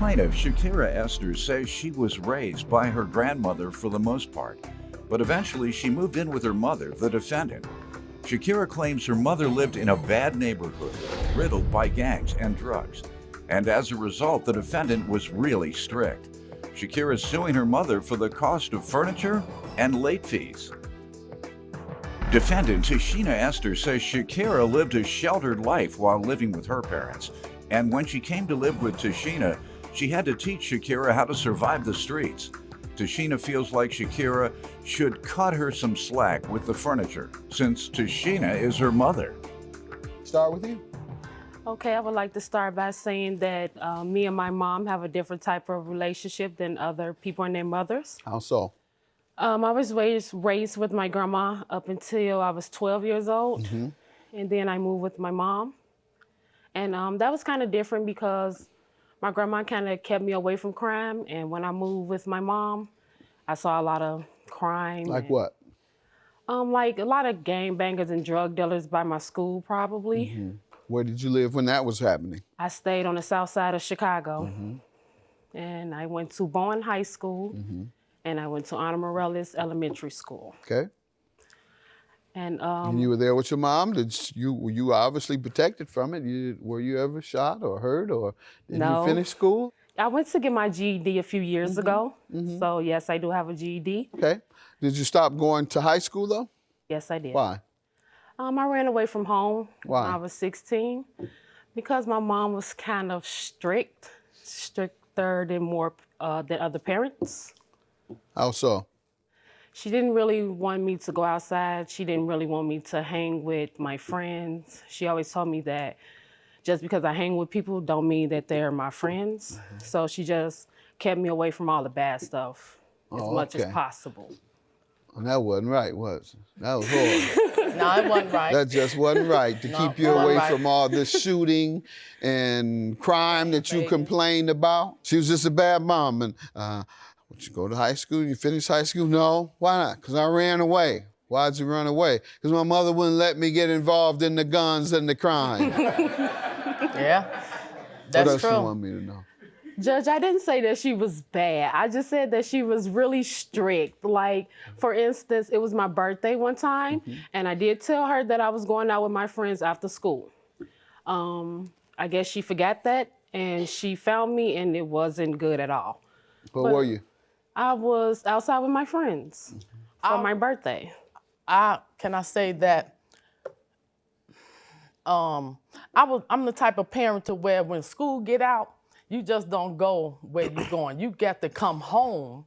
Plaintiff Shakira Esther says she was raised by her grandmother for the most part, but eventually she moved in with her mother, the defendant. Shakira claims her mother lived in a bad neighborhood, riddled by gangs and drugs, and as a result, the defendant was really strict. Shakira is suing her mother for the cost of furniture and late fees. Defendant Tashina Esther says Shakira lived a sheltered life while living with her parents, and when she came to live with Tashina, she had to teach Shakira how to survive the streets. Tashina feels like Shakira should cut her some slack with the furniture, since Tashina is her mother. Start with you. Okay, I would like to start by saying that me and my mom have a different type of relationship than other people and their mothers. How so? I was raised with my grandma up until I was 12 years old, and then I moved with my mom. And that was kind of different because my grandma kind of kept me away from crime, and when I moved with my mom, I saw a lot of crime. Like what? Like a lot of gangbangers and drug dealers by my school, probably. Where did you live when that was happening? I stayed on the south side of Chicago, and I went to Bowen High School, and I went to Anna Morellis Elementary School. Okay. And you were there with your mom. Were you obviously protected from it? Were you ever shot or hurt, or did you finish school? I went to get my GED a few years ago, so yes, I do have a GED. Okay. Did you stop going to high school though? Yes, I did. Why? I ran away from home Why? when I was 16 because my mom was kind of stricter than than other parents. How so? She didn't really want me to go outside. She didn't really want me to hang with my friends. She always told me that just because I hang with people don't mean that they're my friends. So she just kept me away from all the bad stuff as much as possible. And that wasn't right, was it? That was horrible. No, it wasn't right. That just wasn't right to keep you away from all this shooting and crime that you complained about. She was just a bad mom. And would you go to high school? You finish high school? No. Why not? Because I ran away. Why'd you run away? Because my mother wouldn't let me get involved in the guns and the crime. Yeah, that's what else true. you want me to know? Judge, I didn't say that she was bad. I just said that she was really strict. Like, for instance, it was my birthday one time, and I did tell her that I was going out with my friends after school. I guess she forgot that, and she found me, and it wasn't good at all. Where were you? I was outside with my friends for my birthday. Can I say that I'm the type of parent to where when school get out, you just don't go where you're going. You got to come home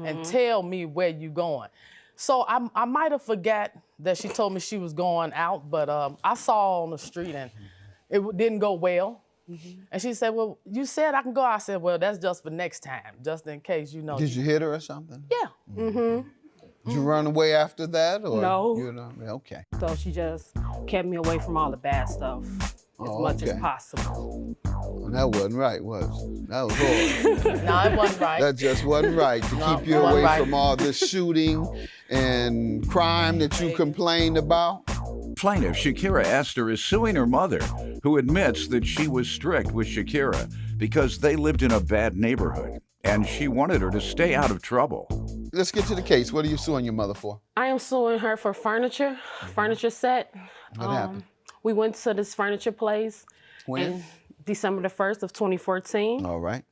and tell me where you're going. So I might have forgot that she told me she was going out, but I saw her on the street and it didn't go well. And she said, well, you said I can go. I said, well, that's just for next time, just in case, you know. Did you hit her or something? Yeah. Did you run away after that? Or, No. You know, okay. So she just kept me away from all the bad stuff as much as possible. Well, that wasn't right, was it? That was horrible. No, it wasn't right. That just wasn't right to keep you away from all this shooting and crime that you complained about. Plaintiff Shakira Esther is suing her mother, who admits that she was strict with Shakira because they lived in a bad neighborhood, and she wanted her to stay out of trouble. Let's get to the case. What are you suing your mother for? I am suing her for furniture set. What happened? We went to this furniture place When? in December the 1st of 2014. All right.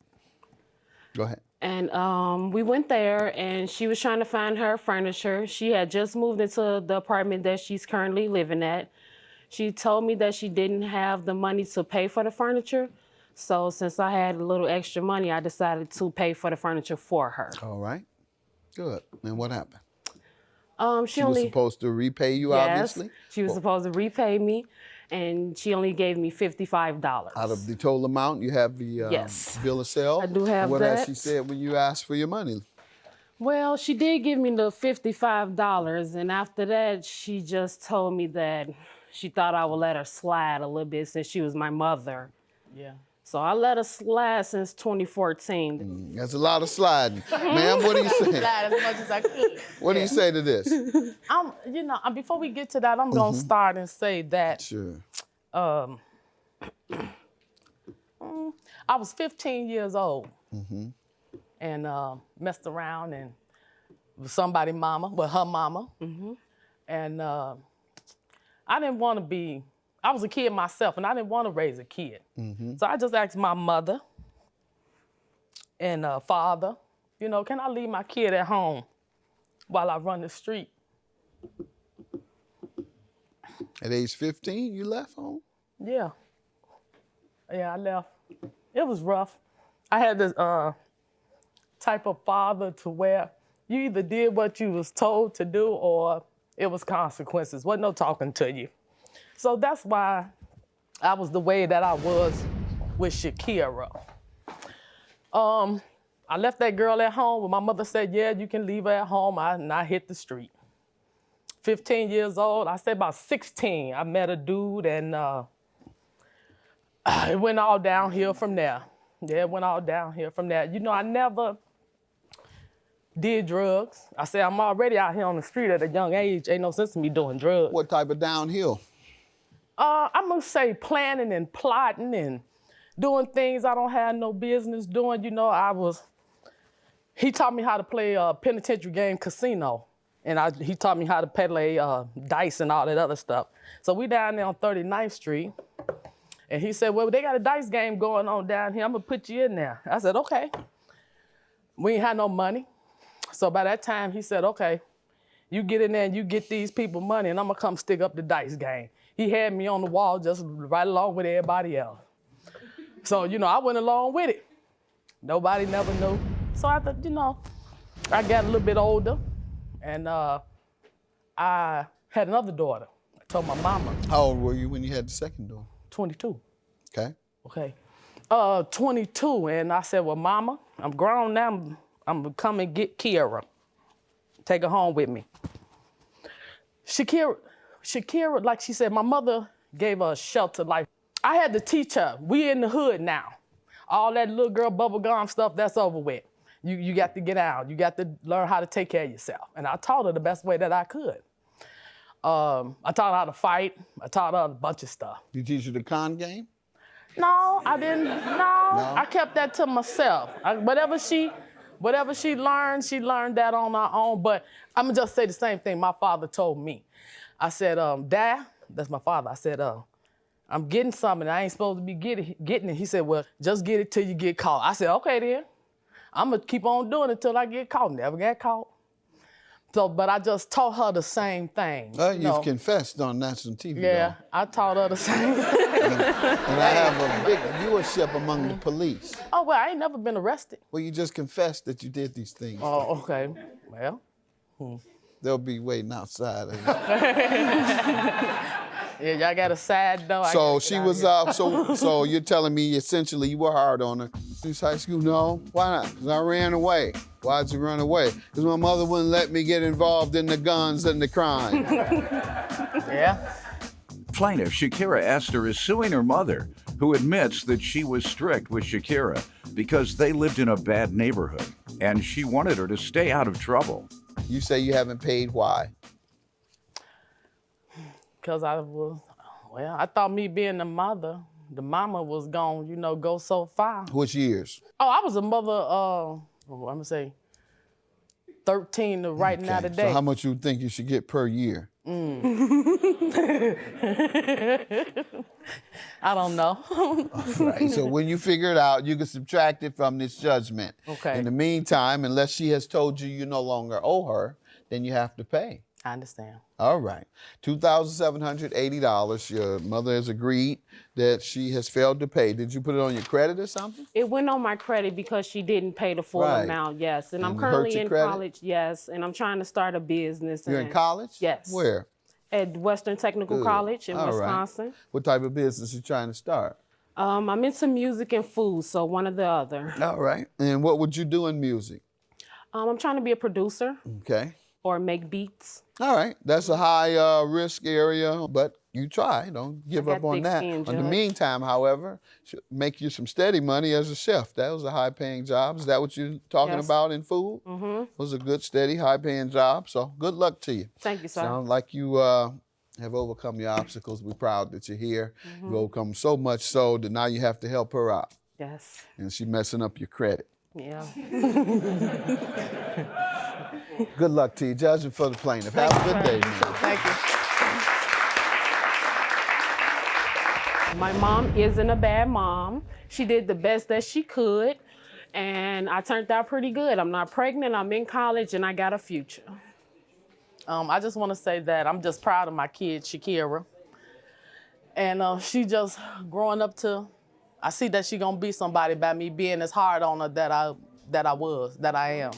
Go ahead. And we went there, and she was trying to find her furniture. She had just moved into the apartment that she's currently living at. She told me that she didn't have the money to pay for the furniture. So since I had a little extra money, I decided to pay for the furniture for her. All right. Good. And what happened? She was only supposed to repay you, obviously? She was supposed to repay me, and she only gave me $55. Out of the total amount, you have the bill of sale? I do have what that. What has she said when you asked for your money? Well, she did give me the $55, and after that, she just told me that she thought I would let her slide a little bit since she was my mother. Yeah. So I let her slide since 2014. That's a lot of sliding. Ma'am, what do you say? Slide as much as I could. What do you say to this? Before we get to that, I'm gonna start and say that. Sure. I was 15 years old and messed around and was somebody's mama, well, her mama. And I didn't want to be, I was a kid myself and I didn't want to raise a kid. So I just asked my mother and father, you know, can I leave my kid at home while I run the street? At age 15, you left home? Yeah. Yeah, I left. It was rough. I had this type of father to where you either did what you was told to do or it was consequences. Wasn't no talking to you. So that's why I was the way that I was with Shakira. I left that girl at home when my mother said, yeah, you can leave her at home, and I hit the street. 15 years old, I say about 16, I met a dude and it went all downhill from there. Yeah, it went all downhill from there. You know, I never did drugs. I said, I'm already out here on the street at a young age. Ain't no sense in me doing drugs. What type of downhill? I'm gonna say planning and plotting and doing things I don't have no business doing. You know, he taught me how to play a penitentiary game casino. And he taught me how to play dice and all that other stuff. So we down there on 39th Street. And he said, well, they got a dice game going on down here. I'm gonna put you in there. I said, okay. We ain't had no money. So by that time, he said, okay, you get in there and you get these people money and I'm gonna come stick up the dice game. He had me on the wall just right along with everybody else. So, you know, I went along with it. Nobody never knew. So I thought, you know, I got a little bit older and I had another daughter. I told my mama. How old were you when you had the second daughter? 22. Okay. Okay. 22, and I said, well, mama, I'm grown now. I'm gonna come and get Kiara. Take her home with me. Shakira, like she said, my mother gave her a shelter life. I had to teach her, we in the hood now. All that little girl bubblegum stuff, that's over with. You got to get out. You got to learn how to take care of yourself. And I taught her the best way that I could. I taught her how to fight. I taught her a bunch of stuff. You teach her the con game? No, I didn't. No, I kept that to myself. Whatever she learned, she learned that on her own. But I'm gonna just say the same thing my father told me. I said, Dad, that's my father. I said, I'm getting something I ain't supposed to be getting it. He said, well, just get it till you get caught. I said, okay then. I'm gonna keep on doing it till I get caught. Never got caught. So, but I just taught her the same thing. You've confessed on national TV. Yeah, though. I taught her the same thing. And I have a big viewership among the police. Oh, well, I ain't never been arrested. Well, you just confessed that you did these things. Oh, okay. Well. They'll be waiting outside. Yeah, y'all got a side door. So she was so you're telling me essentially you were hard on her. Since high school? No. Why not? Because I ran away. Why'd you run away? Because my mother wouldn't let me get involved in the guns and the crime. Yeah. Plaintiff Shakira Esther is suing her mother, who admits that she was strict with Shakira because they lived in a bad neighborhood and she wanted her to stay out of trouble. You say you haven't paid. Why? Because I thought me being the mama was going, go so far. Which years? Oh, I was a mother, I'm going to say 13 to right now today. So how much you think you should get per year? I don't know. Right. So when you figure it out, you can subtract it from this judgment. Okay. In the meantime, unless she has told you no longer owe her, then you have to pay. I understand. All right. $2,780. Your mother has agreed that she has failed to pay. Did you put it on your credit or something? It went on my credit because she didn't pay the full amount, yes. And I'm it hurt currently your in credit? college, yes. And I'm trying to start a business. You're in college? Yes. Where? At Western Technical Good. College in All right. Wisconsin. What type of business you trying to start? I'm into music and food, so one or the other. All right. And what would you do in music? I'm trying to be a producer. Okay. Or make beats. All right. That's a high risk area, but you try. Don't give up on that. In the meantime, however, make you some steady money as a chef. That was a high-paying job. Is that what you're talking about in food? Mm-hmm. It was a good, steady, high-paying job. So good luck to you. Thank you, sir. Sounds like you have overcome your obstacles. We're proud that you're here. You've overcome so much so that now you have to help her out. Yes. And she messing up your credit. Yeah. Good luck to you, judging for the plaintiff. Have a good day, man. Thank you. My mom isn't a bad mom. She did the best that she could, and I turned out pretty good. I'm not pregnant, I'm in college, and I got a future. I just want to say that I'm just proud of my kid, Shakira. And she just growing up I see that she gonna be somebody by me being as hard on her that I am.